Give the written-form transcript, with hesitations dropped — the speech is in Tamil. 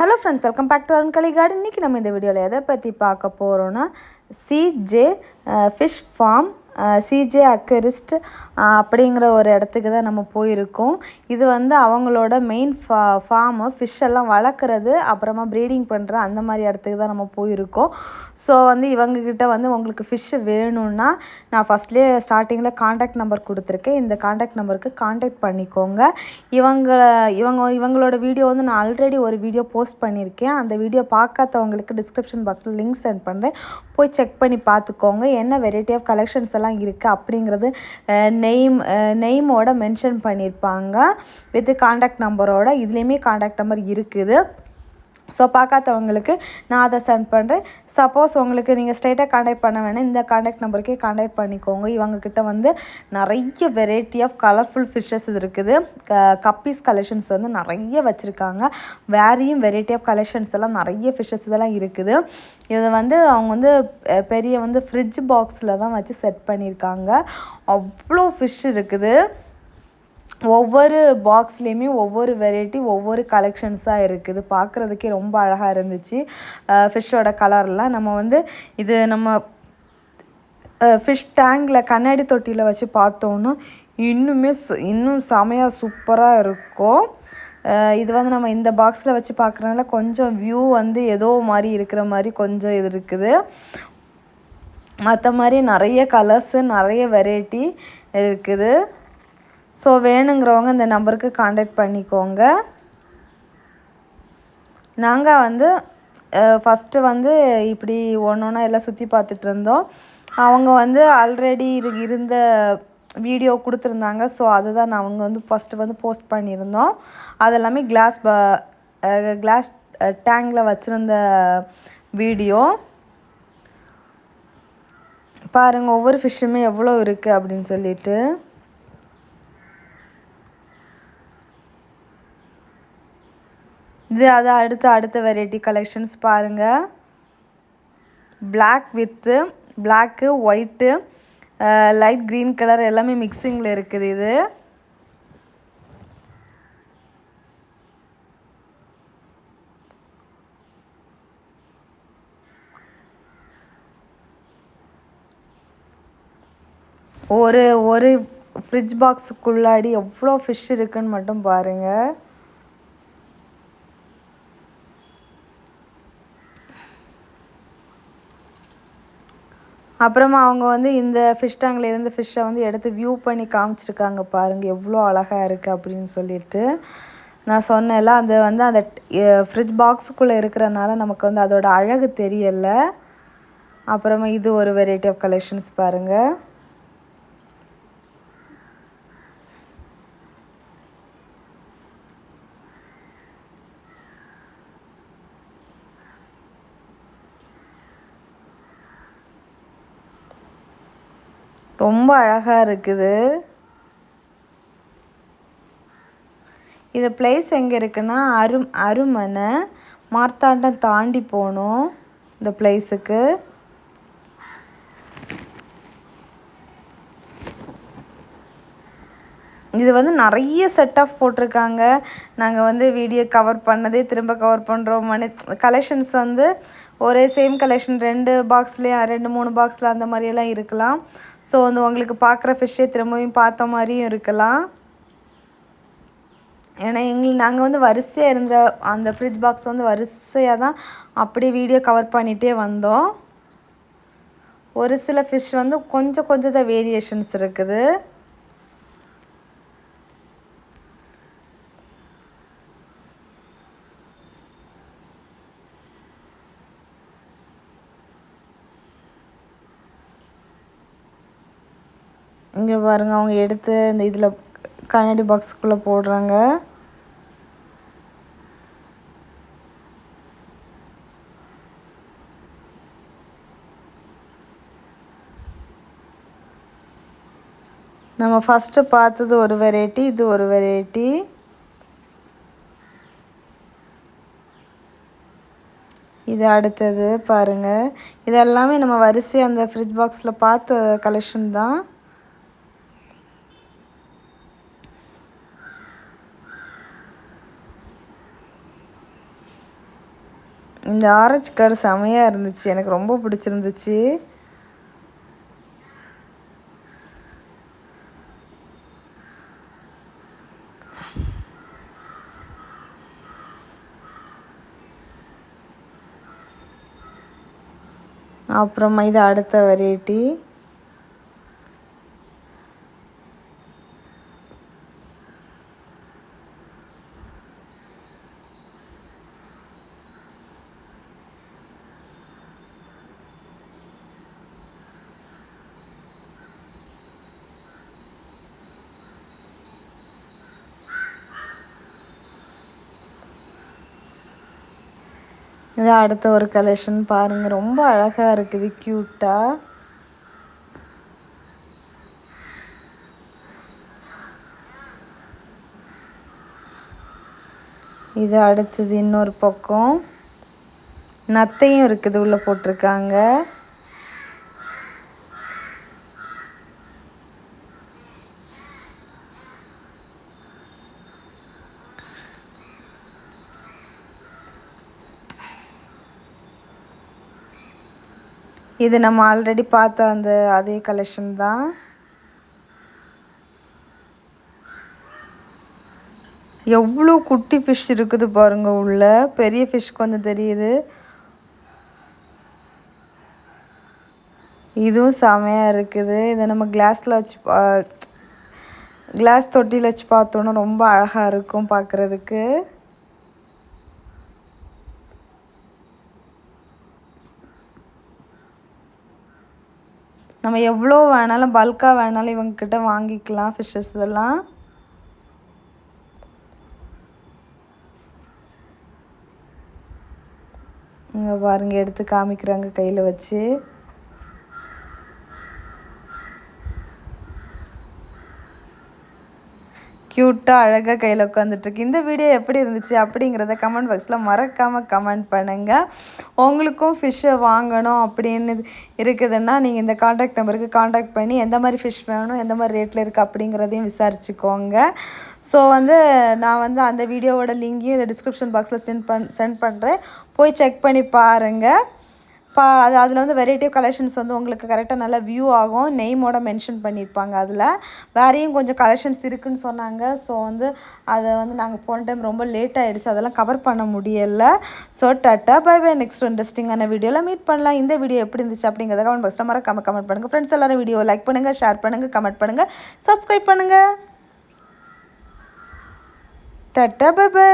Hello friends, welcome back to Arunkalai garden. இன்றைக்கி நம்ம இந்த வீடியோவில் எதை பற்றி பார்க்க போகிறோன்னா, CJ fish farm, CJ aquarist அப்படிங்கிற ஒரு இடத்துக்கு தான் நம்ம போயிருக்கோம். இது வந்து அவங்களோட மெயின் ஃபார்மு, ஃபிஷ்ஷெல்லாம் வளர்க்குறது, அப்புறமா ப்ரீடிங் பண்ணுற அந்த மாதிரி இடத்துக்கு தான் நம்ம போயிருக்கோம். ஸோ வந்து இவங்கக்கிட்ட வந்து உங்களுக்கு ஃபிஷ்ஷு வேணும்னா நான் ஃபஸ்ட்லேயே ஸ்டார்டிங்கில் காண்டாக்ட் நம்பர் கொடுத்துருக்கேன். இந்த காண்டாக்ட் நம்பருக்கு காண்டாக்ட் பண்ணிக்கோங்க. இவங்களோட வீடியோ வந்து நான் ஆல்ரெடி ஒரு வீடியோ போஸ்ட் பண்ணியிருக்கேன். அந்த வீடியோ பார்க்காதவங்களுக்கு டிஸ்கிரிப்ஷன் பாக்ஸில் லிங்க் சென்ட் பண்ணுறேன், போய் செக் பண்ணி பார்த்துக்கோங்க. என்ன வெரைட்டி ஆஃப் கலெக்ஷன்ஸ் எல்லாம் இருக்குது அப்படிங்கிறது நெய்மோட மென்ஷன் பண்ணியிருப்பாங்க வித் காண்டாக்ட் நம்பரோட. இதுலேயுமே காண்டாக்ட் நம்பர் இருக்குது. ஸோ பார்க்காதவங்களுக்கு நான் அதை சென்ட் பண்ணுறேன். சப்போஸ் உங்களுக்கு நீங்கள் ஸ்ட்ரைட்டாக காண்டாக்ட் பண்ண வேணால் இந்த காண்டாக்ட் நம்பருக்கே காண்டாக்ட் பண்ணிக்கோங்க. இவங்கக்கிட்ட வந்து நிறைய வெரைட்டி ஆஃப் கலர்ஃபுல் ஃபிஷ்ஷஸ் இருக்குது. கப்பீஸ் கலெக்ஷன்ஸ் வந்து நிறைய வச்சுருக்காங்க. வேரியும் வெரைட்டி ஆஃப் கலெக்ஷன்ஸ் எல்லாம் நிறைய ஃபிஷ்ஷஸ் இதெல்லாம் இருக்குது. இது வந்து அவங்க வந்து பெரிய வந்து ஃப்ரிட்ஜ் பாக்ஸில் தான் வச்சு செட் பண்ணியிருக்காங்க. அவ்வளோ ஃபிஷ் இருக்குது. ஒவ்வொரு பாக்ஸ்லேயுமே ஒவ்வொரு வெரைட்டி, ஒவ்வொரு கலெக்ஷன்ஸாக இருக்குது. பார்க்குறதுக்கே ரொம்ப அழகாக இருந்துச்சு ஃபிஷ்ஷோட கலர்லாம். நம்ம வந்து இது நம்ம ஃபிஷ் டேங்கில் கண்ணாடி தொட்டியில் வச்சு பார்த்தோன்னா இன்னும் செமையாக சூப்பராக இருக்கும். இது வந்து நம்ம இந்த பாக்ஸில் வச்சு பார்க்குறதுனால கொஞ்சம் வியூ வந்து ஏதோ மாதிரி இருக்கிற மாதிரி கொஞ்சம் இது இருக்குது. மற்ற மாதிரி நிறைய கலர்ஸு, நிறைய வெரைட்டி இருக்குது. ஸோ வேணுங்கிறவங்க இந்த நம்பருக்கு காண்டாக்ட் பண்ணிக்கோங்க. நாங்கள் வந்து ஃபஸ்ட்டு வந்து இப்படி ஒன்று ஒன்றா எல்லாம் சுற்றி பார்த்துட்டு இருந்தோம். அவங்க வந்து ஆல்ரெடி இருந்த வீடியோ கொடுத்துருந்தாங்க. ஸோ அதுதான் அவங்க வந்து ஃபஸ்ட்டு வந்து போஸ்ட் பண்ணியிருந்தோம். அது எல்லாமே கிளாஸ் டேங்கில் வச்சுருந்த வீடியோ. பாருங்கள் ஒவ்வொரு ஃபிஷ்ஷுமே எவ்வளோ இருக்குது அப்படின்னு சொல்லிட்டு. இது அது அடுத்த வெரைட்டி கலெக்ஷன்ஸ் பாருங்கள். Black white light green colour எல்லாமே மிக்சிங்கில் இருக்குது. இது ஒரு ஃப்ரிட்ஜ் பாக்ஸுக்குள்ளாடி எவ்வளோ ஃபிஷ் இருக்குன்னு மட்டும் பாருங்கள். அப்புறமா அவங்க வந்து இந்த ஃபிஷ் டேங்கில் இருந்து ஃபிஷ்ஷை வந்து எடுத்து வியூ பண்ணி காமிச்சிருக்காங்க. பாருங்கள் எவ்வளோ அழகாக இருக்குது அப்படின்னு சொல்லிட்டு. நான் சொன்னேன்ல, அது வந்து அந்த ஃப்ரிட்ஜ் பாக்ஸுக்குள்ளே இருக்கிறனால நமக்கு வந்து அதோட அழகு தெரியலை. அப்புறமா இது ஒரு வெரைட்டி ஆஃப் கலெக்ஷன்ஸ் பாருங்கள். ரொம்ப அழகாக இருக்குது. இது பிளேஸ் எங்கே இருக்குன்னா அருமனை மார்த்தாண்டம் தாண்டி போகணும் இந்த பிளேஸுக்கு. இது வந்து நிறைய செட் ஆஃப் போட்டிருக்காங்க. நாங்கள் வந்து வீடியோ கவர் பண்ணதே திரும்ப கவர் பண்ணுறோம். கலெக்ஷன்ஸ் வந்து ஒரே சேம் கலெக்ஷன் 2 பாக்ஸ்லேயே 2-3 பாக்ஸில் அந்த மாதிரியெல்லாம் இருக்கலாம். ஸோ வந்து உங்களுக்கு பார்க்குற ஃபிஷ்ஷே திரும்பவும் பார்த்த மாதிரியும் இருக்கலாம். ஏன்னா நாங்கள் வந்து வரிசையாக இருந்த அந்த ஃப்ரிட்ஜ் பாக்ஸ் வந்து வரிசையாக தான் அப்படியே வீடியோ கவர் பண்ணிகிட்டே வந்தோம். ஒரு சில ஃபிஷ் வந்து கொஞ்சம் தான் வேரியேஷன்ஸ் இருக்குது. இங்கே பாருங்கள், அவங்க எடுத்து இந்த இதில் கண்ணாடி பாக்ஸுக்குள்ளே போடுறாங்க. நம்ம ஃபஸ்ட்டு பார்த்தது ஒரு வெரைட்டி, இது ஒரு வெரைட்டி. இது அடுத்தது பாருங்கள். இது எல்லாமே நம்ம வரிசையாக அந்த ஃப்ரிட்ஜ் பாக்ஸில் பார்த்த கலெக்ஷன் தான். இந்த ஆரஞ்சு கலர் செமையாக இருந்துச்சு, எனக்கு ரொம்ப பிடிச்சிருந்துச்சு. அப்புறமா இது அடுத்த வெரைட்டி. இது அடுத்த ஒரு கலெக்ஷன் பாருங்கள், ரொம்ப அழகாக இருக்குது, க்யூட்டாக. இது அடுத்தது இன்னொரு பக்கம் நத்தையும் இருக்குது, உள்ளே போட்டிருக்காங்க. இது நம்ம ஆல்ரெடி பார்த்த அதே கலெக்ஷன் தான். எவ்வளோ குட்டி ஃபிஷ் இருக்குது பாருங்கள், உள்ள பெரிய ஃபிஷ் கொஞ்சம் தெரியுது. இதுவும் செமையாக இருக்குது. இதை நம்ம கிளாஸ் தொட்டியில் வச்சு பார்த்தோன்னா ரொம்ப அழகாக இருக்கும் பார்க்குறதுக்கு. நம்ம எவ்வளோ வேணாலும் பல்காக வேணாலும் இவங்கக்கிட்ட வாங்கிக்கலாம் ஃபிஷ்ஷஸ் இதெல்லாம். இங்கே பாருங்கள், எடுத்து காமிக்கிறாங்க கையில் வச்சு. க்யூட்டாக அழகாக கையில் உட்காந்துட்ருக்கு. இந்த வீடியோ எப்படி இருந்துச்சு அப்படிங்கிறத கமெண்ட் பாக்ஸில் மறக்காமல் கமெண்ட் பண்ணுங்கள். உங்களுக்கும் ஃபிஷ்ஷை வாங்கணும் அப்படின்னு இருக்குதுன்னா நீங்கள் இந்த காண்டாக்ட் நம்பருக்கு காண்டாக்ட் பண்ணி எந்த மாதிரி ஃபிஷ் வேணும், எந்த மாதிரி ரேட்டில் இருக்குது அப்படிங்கிறதையும் விசாரிச்சுக்கோங்க. ஸோ நான் அந்த வீடியோவோட லிங்கையும் இந்த டிஸ்கிரிப்ஷன் பாக்ஸில் சென்ட் பண்ணுறேன், போய் செக் பண்ணி பாருங்கள். அதில் வெரைட்டி ஆஃப் கலெக்ஷன்ஸ் உங்களுக்கு கரெக்டாக நல்லா வியூ ஆகும். நெய்மோட மென்ஷன் பண்ணியிருப்பாங்க. அதில் வேறையும் கொஞ்சம் கலெக்ஷன்ஸ் இருக்குதுன்னு சொன்னாங்க. ஸோ அதை நாங்கள் போன டைம் ரொம்ப லேட் ஆகிடுச்சு, அதெல்லாம் கவர் பண்ண முடியலை. So tata bye bye, next இன்ட்ரெஸ்டிங்கான வீடியோவில் மீட் பண்ணலாம். இந்த வீடியோ எப்படி இருந்துச்சு அப்படிங்கிறத கமெண்ட் பாக்ஸில் மறக்காம கமெண்ட் பண்ணுங்கள். ஃப்ரெண்ட்ஸ் எல்லாரும் வீடியோ லைக் பண்ணுங்கள், ஷேர் பண்ணுங்கள், கமெண்ட் பண்ணுங்கள், சப்ஸ்கிரைப் பண்ணுங்கள். Tata bye by.